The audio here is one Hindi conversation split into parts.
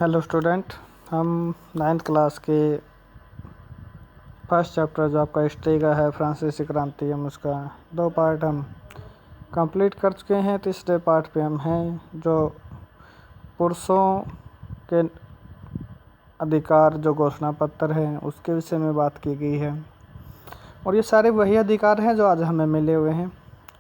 हेलो स्टूडेंट, हम 9th क्लास के फर्स्ट चैप्टर जो आपका हिस्ट्री का है फ्रांसीसी क्रांति, हम उसका 2 पार्ट हम कंप्लीट कर चुके हैं। तीसरे पार्ट पे हम हैं जो पुरुषों के अधिकार जो घोषणा पत्र है उसके विषय में बात की गई है। और ये सारे वही अधिकार हैं जो आज हमें मिले हुए हैं,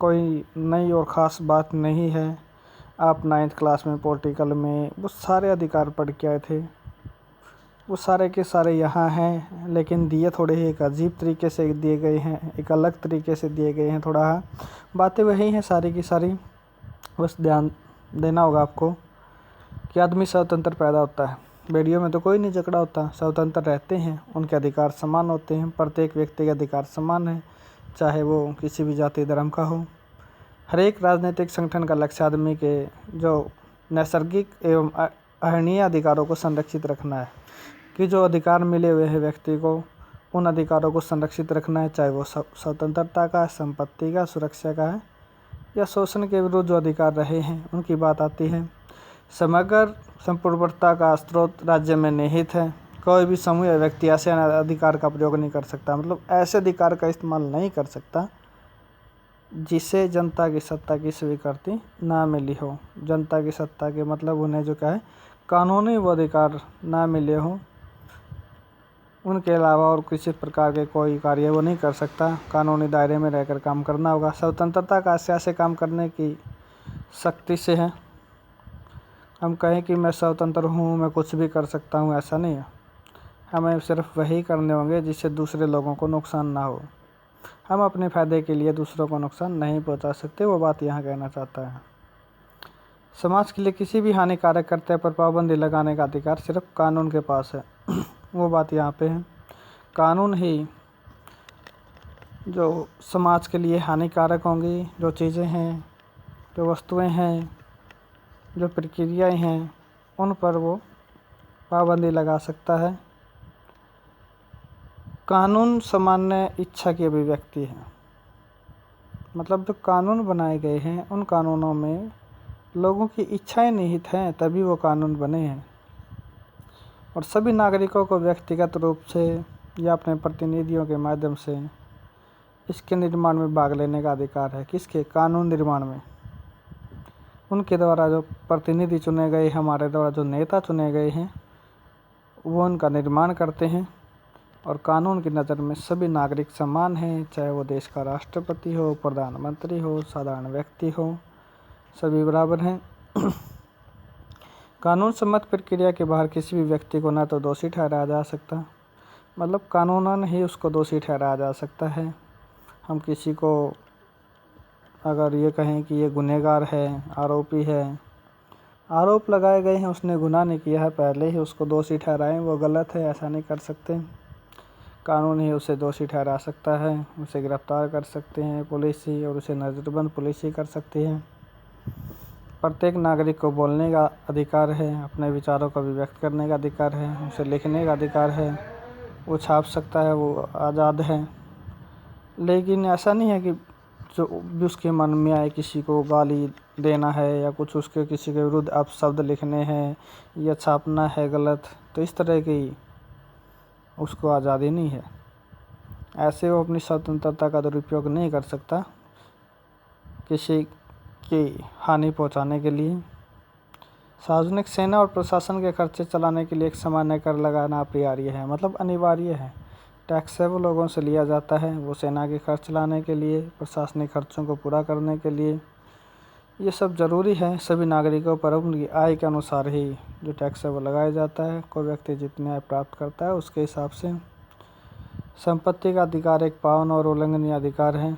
कोई नई और ख़ास बात नहीं है। आप 9th क्लास में पॉलिटिकल में वो सारे अधिकार पढ़ के आए थे, वो सारे के सारे यहाँ हैं, लेकिन दिए थोड़े ही एक अजीब तरीके से दिए गए हैं, एक अलग तरीके से दिए गए हैं। थोड़ा बातें वही हैं सारी की सारी, बस ध्यान देना होगा आपको कि आदमी स्वतंत्र पैदा होता है। वीडियो में तो कोई नहीं जकड़ा होता, स्वतंत्र रहते हैं, उनके अधिकार समान होते हैं। प्रत्येक व्यक्ति के अधिकार समान है, चाहे वो किसी भी जाति धर्म का हो। हर एक राजनीतिक संगठन का लक्ष्य आदमी के जो नैसर्गिक एवं अहर्णीय अधिकारों को संरक्षित रखना है, कि जो अधिकार मिले हुए हैं व्यक्ति को, उन अधिकारों को संरक्षित रखना है, चाहे वो स्वतंत्रता का, संपत्ति का, सुरक्षा का है, या शोषण के विरुद्ध जो अधिकार रहे हैं उनकी बात आती है। समग्र संपूर्णता का स्रोत राज्य में निहित है। कोई भी समूह या व्यक्ति ऐसे अधिकार का प्रयोग नहीं कर सकता, मतलब ऐसे अधिकार का इस्तेमाल नहीं कर सकता जिसे जनता की सत्ता की स्वीकृति ना मिली हो। जनता की सत्ता के मतलब उन्हें जो क्या है, कानूनी वो अधिकार ना मिले हो, उनके अलावा और किसी प्रकार के कोई कार्य वो नहीं कर सकता। कानूनी दायरे में रहकर काम करना होगा। स्वतंत्रता का ऐसे काम करने की शक्ति से है। हम कहें कि मैं स्वतंत्र हूँ, मैं कुछ भी कर सकता हूँ, ऐसा नहीं है। हमें सिर्फ वही करने होंगे जिससे दूसरे लोगों को नुकसान ना हो। हम अपने फ़ायदे के लिए दूसरों को नुकसान नहीं पहुँचा सकते, वो बात यहाँ कहना चाहता है। समाज के लिए किसी भी हानिकारक कर्तव्य पर पाबंदी लगाने का अधिकार सिर्फ कानून के पास है। वो बात यहाँ पे है। कानून ही जो समाज के लिए हानिकारक होंगी, जो चीज़ें हैं, जो वस्तुएं हैं, जो प्रक्रियाएं हैं, उन पर वो पाबंदी लगा सकता है। कानून सामान्य इच्छा की अभिव्यक्ति है, मतलब जो कानून बनाए गए हैं उन कानूनों में लोगों की इच्छाएं निहित हैं, तभी वो कानून बने हैं। और सभी नागरिकों को व्यक्तिगत रूप से या अपने प्रतिनिधियों के माध्यम से इसके निर्माण में भाग लेने का अधिकार है। किसके? कानून निर्माण में। उनके द्वारा जो प्रतिनिधि चुने गए, हमारे द्वारा जो नेता चुने गए हैं, वो उनका निर्माण करते हैं। और कानून की नज़र में सभी नागरिक समान हैं, चाहे वो देश का राष्ट्रपति हो, प्रधानमंत्री हो, साधारण व्यक्ति हो, सभी बराबर हैं। कानून सम्मत प्रक्रिया के बाहर किसी भी व्यक्ति को न तो दोषी ठहराया जा सकता, मतलब कानूनन ही उसको दोषी ठहराया जा सकता है। हम किसी को अगर ये कहें कि ये गुनहगार है, आरोपी है, आरोप लगाए गए हैं, उसने गुनाह नहीं किया है, पहले ही उसको दोषी ठहराएं, वो गलत है, ऐसा नहीं कर सकते। कानून ही उसे दोषी ठहरा सकता है, उसे गिरफ्तार कर सकते हैं पुलिस ही, और उसे नज़रबंद पुलिस ही कर सकती है। प्रत्येक नागरिक को बोलने का अधिकार है, अपने विचारों को अभिव्यक्त करने का अधिकार है, उसे लिखने का अधिकार है, वो छाप सकता है, वो आज़ाद है। लेकिन ऐसा नहीं है कि जो भी उसके मन में आए किसी को गाली देना है या कुछ उसके किसी के विरुद्ध अपशब्द लिखने हैं या छापना है गलत, तो इस तरह की उसको आज़ादी नहीं है। ऐसे वो अपनी स्वतंत्रता का दुरुपयोग नहीं कर सकता किसी की हानि पहुंचाने के लिए। सार्वजनिक सेना और प्रशासन के खर्चे चलाने के लिए एक सामान्य कर लगाना अपरिहार्य है, मतलब अनिवार्य है। टैक्स है वो लोगों से लिया जाता है, वो सेना के खर्च चलाने के लिए, प्रशासनिक खर्चों को पूरा करने के लिए। ये सब ज़रूरी है सभी नागरिकों पर उनकी आय के अनुसार ही जो टैक्स है वो लगाया जाता है। कोई व्यक्ति जितनी आय प्राप्त करता है उसके हिसाब से। संपत्ति का अधिकार एक पावन और उल्लंघनीय अधिकार है,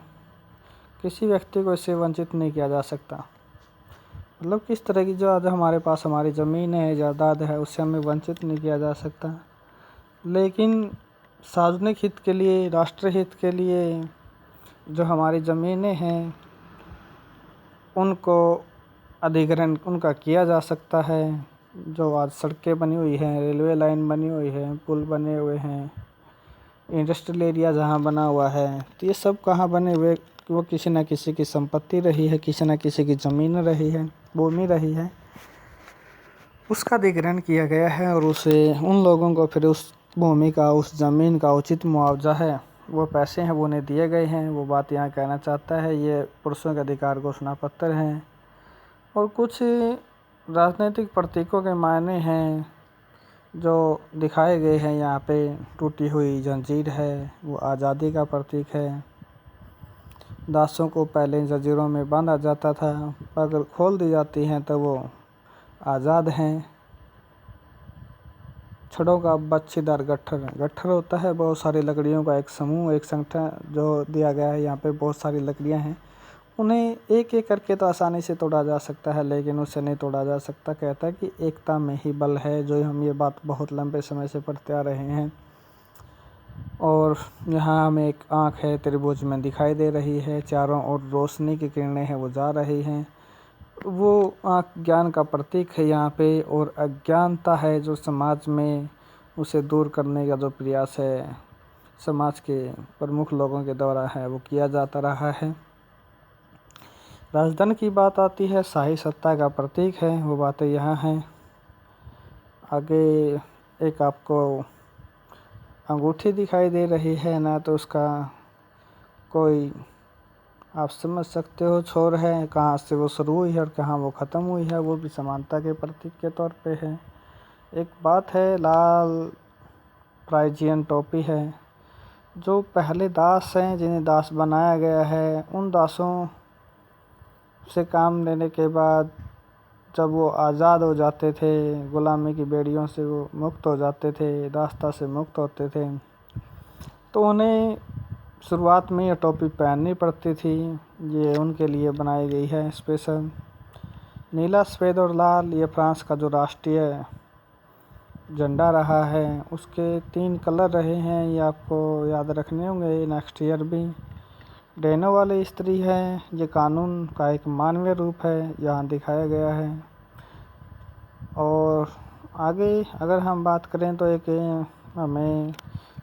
किसी व्यक्ति को इससे वंचित नहीं किया जा सकता। मतलब किस तरह की जो आज हमारे पास हमारी ज़मीन है, जायदाद है, उससे हमें वंचित नहीं किया जा सकता। लेकिन सार्वजनिक हित के लिए, राष्ट्र हित के लिए जो हमारी ज़मीनें हैं उनको अधिग्रहण उनका किया जा सकता है। जो आज सड़कें बनी हुई हैं, रेलवे लाइन बनी हुई है, पुल बने हुए हैं, इंडस्ट्रियल एरिया जहाँ बना हुआ है, तो ये सब कहाँ बने हुए? वो किसी न किसी की संपत्ति रही है, किसी न किसी की ज़मीन रही है, भूमि रही है। उसका अधिग्रहण किया गया है और उसे उन लोगों को फिर उस भूमि का, उस ज़मीन का उचित मुआवजा है, वो पैसे हैं, वो उन्हें दिए गए हैं। वो बात यहाँ कहना चाहता है। ये पुरुषों के अधिकार घोषणा पत्र हैं और कुछ राजनीतिक प्रतीकों के मायने हैं जो दिखाए गए हैं यहाँ पे। टूटी हुई जंजीर है, वो आज़ादी का प्रतीक है। दासों को पहले जंजीरों में बांधा जाता था, अगर खोल दी जाती हैं तो वो आज़ाद हैं। छड़ों का बच्छीदार गट्ठर होता है बहुत सारी लकड़ियों का एक समूह, एक संगठन जो दिया गया है। यहाँ पे बहुत सारी लकड़ियाँ हैं, उन्हें एक एक करके तो आसानी से तोड़ा जा सकता है, लेकिन उससे नहीं तोड़ा जा सकता। कहता है कि एकता में ही बल है, जो हम ये बात बहुत लंबे समय से पढ़ते आ रहे हैं। और यहाँ हमें एक आँख है, त्रिभुज में दिखाई दे रही है, चारों ओर रोशनी की किरणें हैं वो जा रही हैं। वो आँख ज्ञान का प्रतीक है यहाँ पे। और अज्ञानता है जो समाज में, उसे दूर करने का जो प्रयास है समाज के प्रमुख लोगों के द्वारा है वो किया जाता रहा है। राजधन की बात आती है, शाही सत्ता का प्रतीक है, वो बातें यहाँ हैं। आगे एक आपको अंगूठी दिखाई दे रही है ना, तो उसका कोई आप समझ सकते हो छोर है, कहाँ से वो शुरू हुई है और कहाँ वो ख़त्म हुई है, वो भी समानता के प्रतीक के तौर पे है। एक बात है, लाल फ्राइजियन टोपी है। जो पहले दास हैं जिन्हें दास बनाया गया है, उन दासों से काम लेने के बाद जब वो आज़ाद हो जाते थे, ग़ुलामी की बेड़ियों से वो मुक्त हो जाते थे, दासता से मुक्त होते थे, तो उन्हें शुरुआत में ये टोपी पहननी पड़ती थी। ये उनके लिए बनाई गई है स्पेशल। नीला, सफ़ेद और लाल ये फ्रांस का जो राष्ट्रीय झंडा रहा है, उसके 3 कलर रहे हैं, ये आपको याद रखने होंगे नेक्स्ट ईयर भी। डैनो वाली स्त्री है, ये कानून का एक मानवीय रूप है, यहाँ दिखाया गया है। और आगे अगर हम बात करें तो एक हमें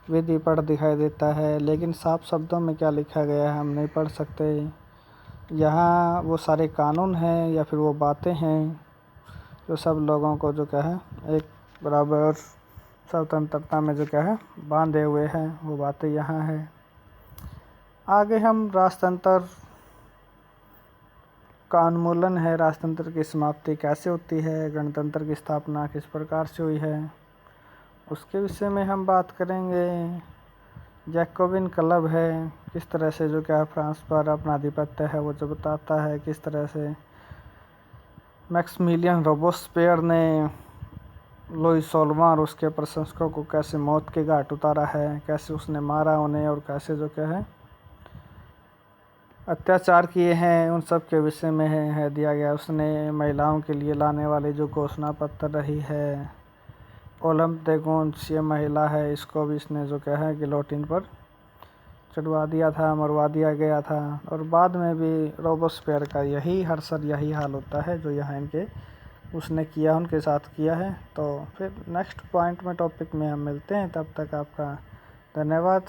विधि पढ़ दिखाई देता है, लेकिन साफ शब्दों में क्या लिखा गया है हम नहीं पढ़ सकते। यहाँ वो सारे कानून हैं या फिर वो बातें हैं जो सब लोगों को जो क्या है एक बराबर स्वतंत्रता में जो क्या है बांधे हुए हैं, वो बातें यहाँ है। आगे हम राजतंत्र का उन्मूलन है, राजतंत्र की समाप्ति कैसे होती है, गणतंत्र की स्थापना किस प्रकार से हुई है, उसके विषय में हम बात करेंगे। जैकोबिन क्लब है, किस तरह से जो क्या फ्रांस पर अपना आधिपत्य है वो जो बताता है। किस तरह से मैक्सिमिलियन रोबेस्पियर ने लुई 16वां और उसके प्रशंसकों को कैसे मौत के घाट उतारा है, कैसे उसने मारा उन्हें और कैसे जो क्या है अत्याचार किए हैं, उन सब के विषय में है दिया गया। उसने महिलाओं के लिए लाने वाली जो घोषणा पत्र रही है, ओलंप दे गोंस ये महिला है, इसको भी इसने जो क्या है गिलोटिन पर चढ़वा दिया था, मरवा दिया गया था। और बाद में भी रोबेस्पियर का यही हर यही हाल होता है जो यहाँ इनके उसने किया, उनके साथ किया है। तो फिर नेक्स्ट पॉइंट में टॉपिक में हम मिलते हैं, तब तक आपका धन्यवाद।